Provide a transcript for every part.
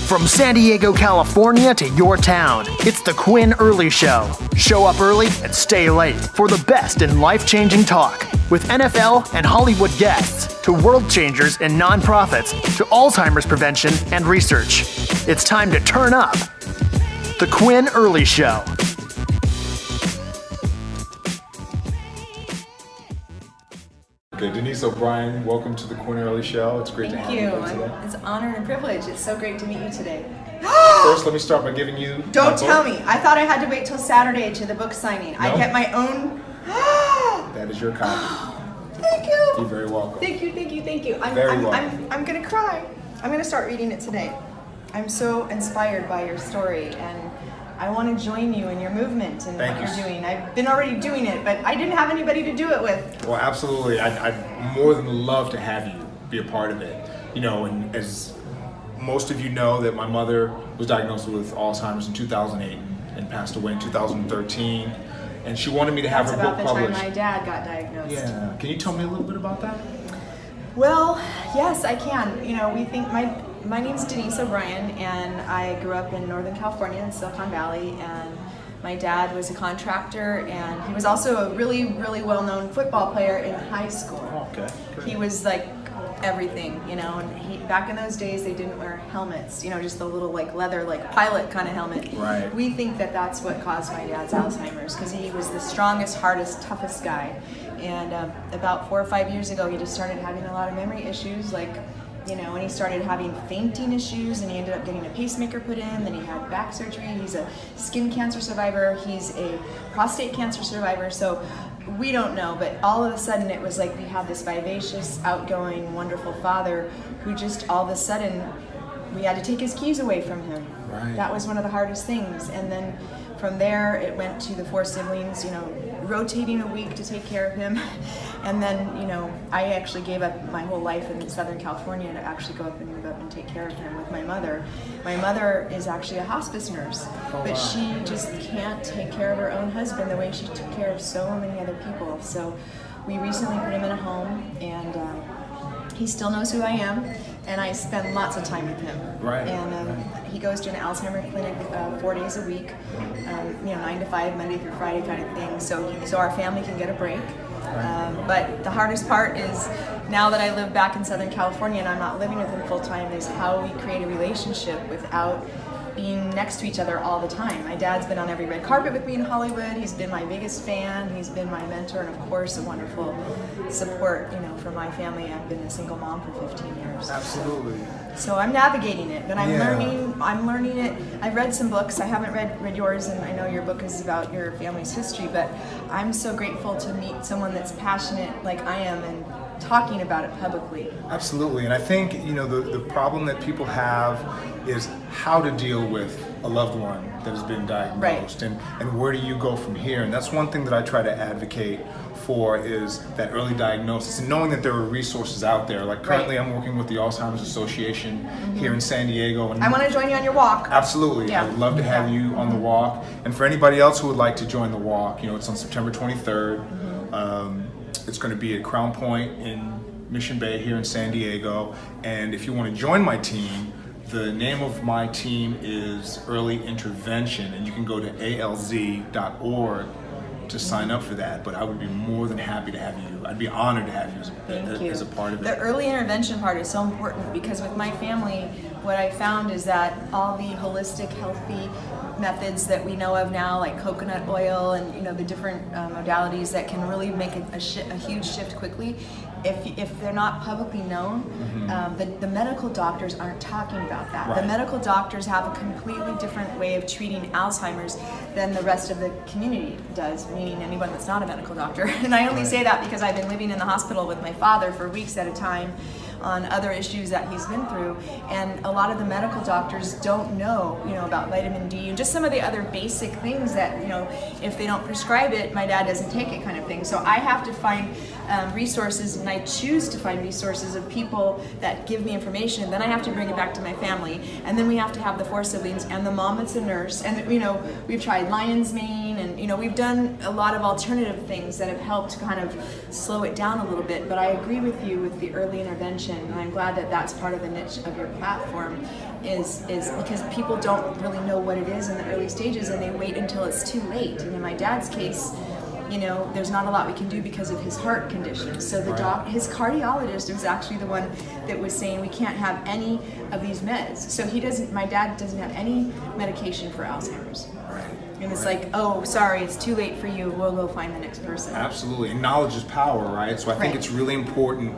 From San Diego, California to your town, it's the Quinn Early Show. Show up early and stay late for the best in life-changing talk. With NFL and Hollywood guests, to world changers and nonprofits, to Alzheimer's prevention and research. It's time to turn up. The Quinn Early Show. Okay, Denise O'Brien, welcome to the Quinn Early Show. It's great to have you here today. It's an honor and a privilege. It's so great to meet you today. First, let me start by giving you Don't tell me. I thought I had to wait till Saturday to the book signing. No. I get my own. That is your copy. Thank you. You're very welcome. Thank you. I'm gonna cry. I'm gonna start reading it today. I'm so inspired by your story, and I want to join you in your movement and what you're doing. I've been already doing it, but I didn't have anybody to do it with. Well, absolutely. I'd more than love to have you be a part of it. You know, and as most of you know, that my mother was diagnosed with Alzheimer's in 2008 and passed away in 2013. And she wanted me to have her book published. That's about the time my dad got diagnosed. Yeah. Can you tell me a little bit about that? Well, yes, I can. You know, we think my name's Denise O'Brien, and I grew up in Northern California in Silicon Valley, and my dad was a contractor, and he was also a really, really well-known football player in high school. Oh, okay. Great. He was like everything, you know, and back in those days they didn't wear helmets, you know, just the little like leather, like pilot kind of helmet. Right. We think that that's what caused my dad's Alzheimer's, because he was the strongest, hardest, toughest guy. And about 4 or 5 years ago, he just started having a lot of memory issues, like, you know, and he started having fainting issues, and he ended up getting a pacemaker put in, then he had back surgery. He's a skin cancer survivor, he's a prostate cancer survivor, so we don't know, but all of a sudden it was like we had this vivacious, outgoing, wonderful father who just all of a sudden we had to take his keys away from him. Right. That was one of the hardest things, and then from there it went to the 4 siblings, you know, rotating a week to take care of him. And then, you know, I actually gave up my whole life in Southern California to actually go up and move up and take care of him with my mother. My mother is actually a hospice nurse, but she just can't take care of her own husband the way she took care of so many other people. So we recently put him in a home, and he still knows who I am, and I spend lots of time with him. Right. And he goes to an Alzheimer's clinic 4 days a week, you know, 9 to 5, Monday through Friday kind of thing, so our family can get a break. But the hardest part is, now that I live back in Southern California and I'm not living with him full time, is how we create a relationship without being next to each other all the time. My dad's been on every red carpet with me in Hollywood. He's been my biggest fan. He's been my mentor, and of course a wonderful support, you know, for my family. I've been a single mom for 15 years. Absolutely. So I'm navigating it, but I'm learning it. I've read some books. I haven't read yours, and I know your book is about your family's history, but I'm so grateful to meet someone that's passionate like I am and talking about it publicly. Absolutely, and I think, you know, the problem that people have is how to deal with a loved one that has been diagnosed, right. and where do you go from here? And that's one thing that I try to advocate for, is that early diagnosis, and knowing that there are resources out there. Like currently, I'm working with the Alzheimer's Association here in San Diego, and I want to join you on your walk. Absolutely. Yeah. I would love to have you on the walk. And for anybody else who would like to join the walk, you know, it's on September 23rd. It's going to be at Crown Point in Mission Bay here in San Diego. And if you want to join my team, the name of my team is Early Intervention, and you can go to alz.org to sign up for that. But I would be more than happy to have you. I'd be honored to have you as a part of it. The early intervention part is so important, because with my family, what I found is that all the holistic, healthy methods that we know of now, like coconut oil and, you know, the different modalities that can really make a huge shift quickly, if they're not publicly known, the medical doctors aren't talking about that. Right. The medical doctors have a completely different way of treating Alzheimer's than the rest of the community does, meaning anyone that's not a medical doctor. And I only say that because I've been living in the hospital with my father for weeks at a time on other issues that he's been through, and a lot of the medical doctors don't know, you know, about vitamin D and just some of the other basic things that, you know, if they don't prescribe it, my dad doesn't take it kind of thing. So I have to find resources, and I choose to find resources of people that give me information. Then I have to bring it back to my family, and then we have to have the 4 siblings and the mom that's a nurse, and, you know, we've tried lion's mane, and, you know, we've done a lot of alternative things that have helped kind of slow it down a little bit. But I agree with you with the early intervention condition, and I'm glad that that's part of the niche of your platform, is because people don't really know what it is in the early stages, and they wait until it's too late. And in my dad's case, you know, there's not a lot we can do because of his heart condition. So his cardiologist was actually the one that was saying we can't have any of these meds. So my dad doesn't have any medication for Alzheimer's. And it's like, oh, sorry, it's too late for you. We'll go find the next person. Absolutely. And knowledge is power, right? So I think it's really important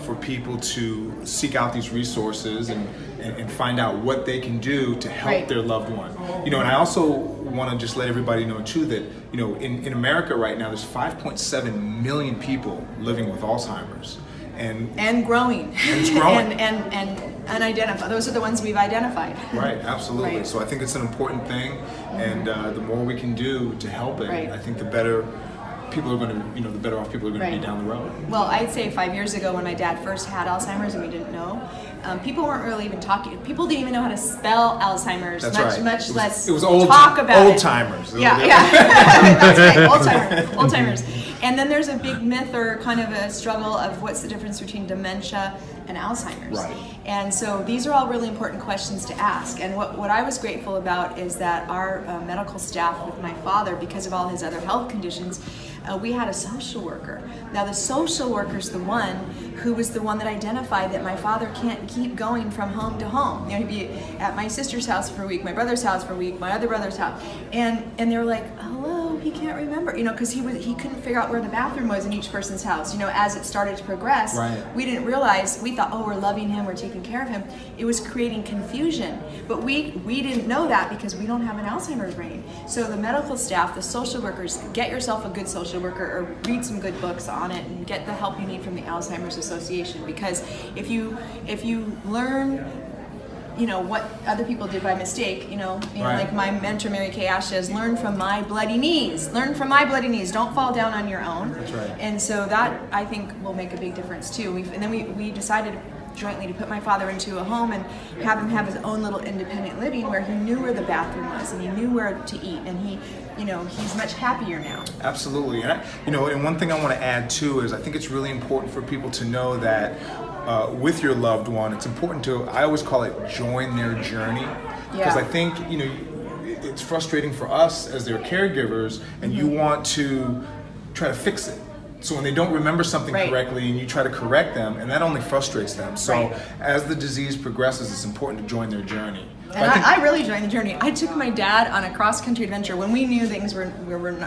for people to seek out these resources and find out what they can do to help their loved one. You know, and I also want to just let everybody know, too, that, you know, in America right now, there's 5.7 million people living with Alzheimer's. And growing. And it's growing. and unidentified. Those are the ones we've identified. Right, absolutely. Right. So I think it's an important thing, and the more we can do to help it, I think the better people are going to, you know, the better off people are going to be down the road. Well, I'd say 5 years ago when my dad first had Alzheimer's and we didn't know, people weren't really even talking. People didn't even know how to spell Alzheimer's, much less talk about old timers. Yeah, that's right, old timers. And then there's a big myth or kind of a struggle of what's the difference between dementia and Alzheimer's. Right. And so these are all really important questions to ask. And what I was grateful about is that our medical staff with my father, because of all his other health conditions, we had a social worker. Now the social worker's the one who was the one that identified that my father can't keep going from home to home. You know, he'd be at my sister's house for a week, my brother's house for a week, my other brother's house, and they were like, hello, he can't remember, you know, because he couldn't figure out where the bathroom was in each person's house. You know, as it started to progress, we didn't realize, we thought, oh, we're loving him, we're taking care of him. It was creating confusion, but we didn't know that because we don't have an Alzheimer's brain. So the medical staff, the social workers, get yourself a good social worker or read some good books on it and get the help you need from the Alzheimer's Association, because if you learn, you know, what other people did by mistake, you know, like my mentor Mary Kay Ash says, learn from my bloody knees, don't fall down on your own. That's right. And so that, I think, will make a big difference too. And then we decided jointly to put my father into a home and have him have his own little independent living where he knew where the bathroom was and he knew where to eat, and he's much happier now. Absolutely. And and one thing I want to add too is I think it's really important for people to know that with your loved one, it's important to, I always call it, join their journey, because I think, you know, it's frustrating for us as their caregivers, and you want to try to fix it. So when they don't remember something correctly and you try to correct them, and that only frustrates them. So as the disease progresses, it's important to join their journey. And I really joined the journey. I took my dad on a cross-country adventure when we knew things were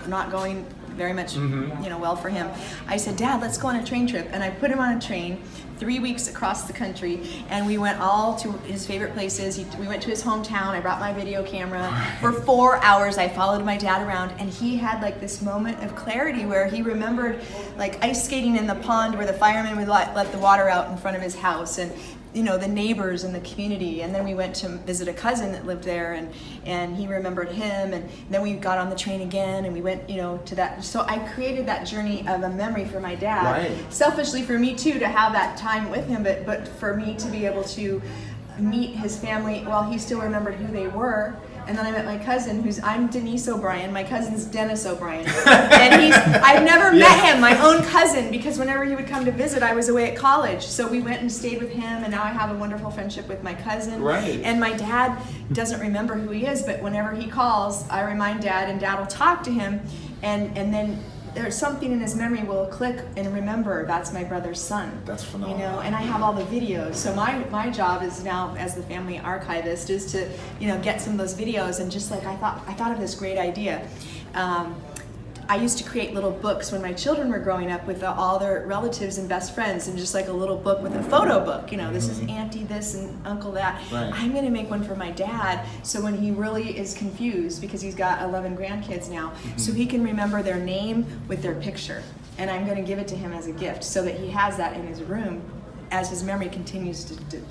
not going very much, well for him. I said, Dad, let's go on a train trip. And I put him on a train 3 weeks across the country, and we went all to his favorite places. We went to his hometown. I brought my video camera. For 4 hours, I followed my dad around, and he had like this moment of clarity where he remembered like ice skating in the pond where the firemen would let the water out in front of his house, and the neighbors in the community. And then we went to visit a cousin that lived there, and he remembered him. And then we got on the train again, and we went, to that. So I created that journey of a memory for my dad. Selfishly for me too, to have that time with him, but for me to be able to meet his family while he still remembered who they were. And then I met my cousin, I'm Denise O'Brien. My cousin's Dennis O'Brien. And I've never met him, my own cousin, because whenever he would come to visit, I was away at college. So we went and stayed with him, and now I have a wonderful friendship with my cousin. And my dad doesn't remember who he is, but whenever he calls, I remind Dad, and Dad will talk to him, and then there's something in his memory will click and remember, that's my brother's son. That's phenomenal. And I have all the videos. So my job is now, as the family archivist, is to get some of those videos. And just like I thought of this great idea. I used to create little books when my children were growing up with all their relatives and best friends, and just like a little book with a photo book. This is Auntie this and Uncle that. I'm going to make one for my dad, so when he really is confused, because he's got 11 grandkids now, so he can remember their name with their picture. And I'm going to give it to him as a gift, so that he has that in his room as his memory continues to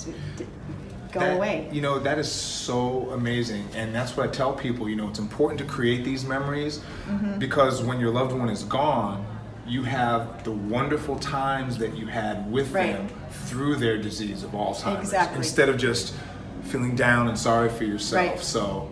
go away. That is so amazing, and that's what I tell people. It's important to create these memories, because when your loved one is gone, you have the wonderful times that you had with them through their disease of Alzheimer's, instead of just feeling down and sorry for yourself. So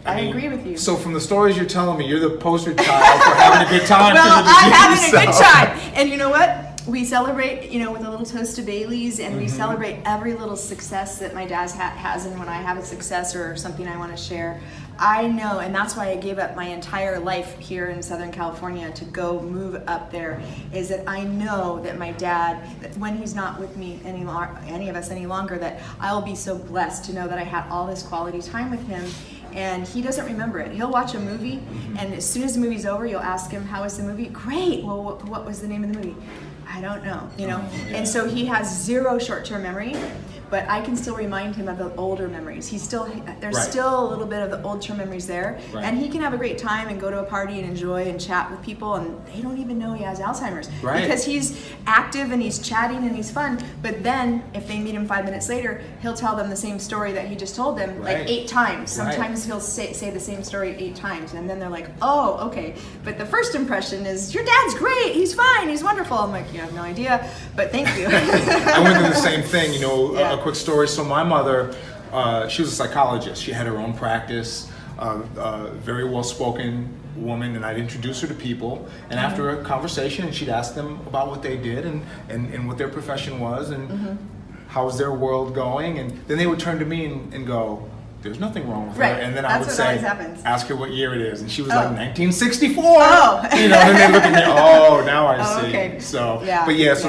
I agree with you. So from the stories you're telling me, you're the poster child for having a good time. Well, I'm having a good time, and you know what? We celebrate, with a little toast to Bailey's, and we celebrate every little success that my dad has, and when I have a success or something I want to share, I know, and that's why I gave up my entire life here in Southern California to go move up there, is that I know that my dad, that when he's not with me any of us any longer, that I'll be so blessed to know that I had all this quality time with him. And he doesn't remember it. He'll watch a movie, and as soon as the movie's over, you'll ask him, how was the movie? Great. Well, what was the name of the movie? I don't know, And so he has zero short-term memory, but I can still remind him of the older memories. There's still a little bit of the old-term memories there, and he can have a great time and go to a party and enjoy and chat with people, and they don't even know he has Alzheimer's because he's active and he's chatting and he's fun. But then if they meet him 5 minutes later, he'll tell them the same story that he just told them like 8 times. Sometimes he'll say the same story 8 times, and then they're like, oh, okay. But the first impression is, your dad's great, he's fine, he's wonderful. I'm like, you have no idea, but thank you. I went through the same thing, a quick story. So my mother, she was a psychologist. She had her own practice, very well-spoken woman, and I'd introduce her to people. And after a conversation, she'd ask them about what they did and what their profession was and how was their world going. And then they would turn to me and go, there's nothing wrong with her. And then I would say, ask her what year it is. And she was like, 1964. Oh. And they look at me, oh, now I see. Okay. So, so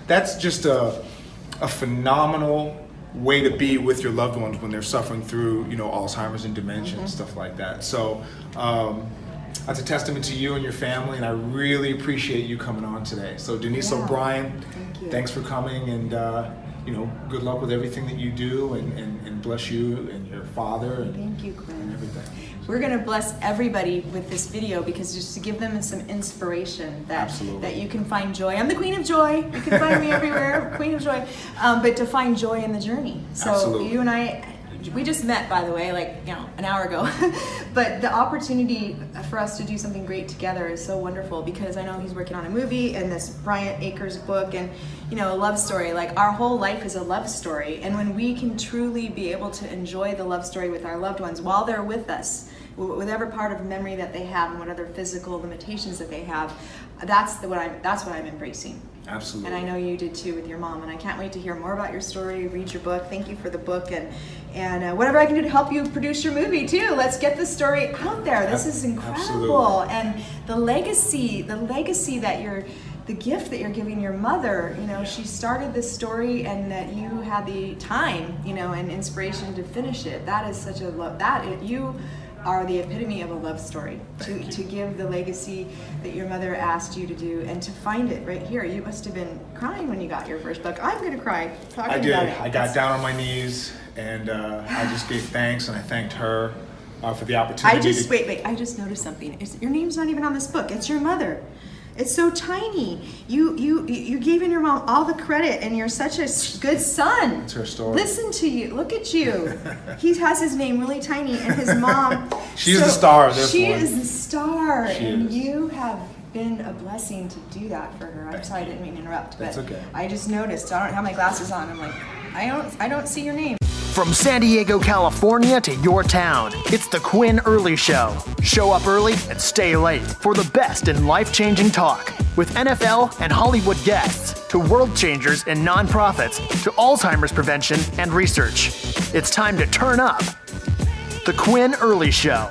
that's just a phenomenal way to be with your loved ones when they're suffering through, Alzheimer's and dementia and stuff like that. So that's a testament to you and your family, and I really appreciate you coming on today. So Denise O'Brien, thanks for coming, and good luck with everything that you do, and bless you and your father and thank you, Quinn. And everything. We're going to bless everybody with this video, because just to give them some inspiration that you can find joy. I'm the Queen of Joy. You can find me everywhere, Queen of Joy. But to find joy in the journey. So you and I, we just met, by the way, an hour ago. But the opportunity for us to do something great together is so wonderful, because I know he's working on a movie and this Bryant Akers book and, a love story. Like, our whole life is a love story. And when we can truly be able to enjoy the love story with our loved ones while they're with us, whatever part of memory that they have and what other physical limitations that they have, that's what I'm embracing. Absolutely. And I know you did too with your mom, and I can't wait to hear more about your story, read your book. Thank you for the book, and whatever I can do to help you produce your movie too. Let's get this story out there. This is incredible. Absolutely. And the legacy that the gift that you're giving your mother, she started this story, and that you had the time, and inspiration to finish it. That is such a love, you are the epitome of a love story, to give the legacy that your mother asked you to do, and to find it right here. You must have been crying when you got your first book. I'm gonna cry talking about it. I got down on my knees, and I just gave thanks, and I thanked her for the opportunity. Wait, I just noticed something. Your name's not even on this book. It's your mother. It's so tiny. You gave your mom all the credit, and you're such a good son. It's her story. Listen to you. Look at you. He has his name really tiny, and his mom. She's the star of this one. She is the star, and is. You have been a blessing to do that for her. I'm sorry, I didn't mean to interrupt, but okay. I just noticed. I don't have my glasses on. I'm like, I don't see your name. From San Diego, California to your town, it's the Quinn Early Show. Show up early and stay late for the best in life-changing talk. With NFL and Hollywood guests, to world changers and nonprofits, to Alzheimer's prevention and research. It's time to turn up. The Quinn Early Show.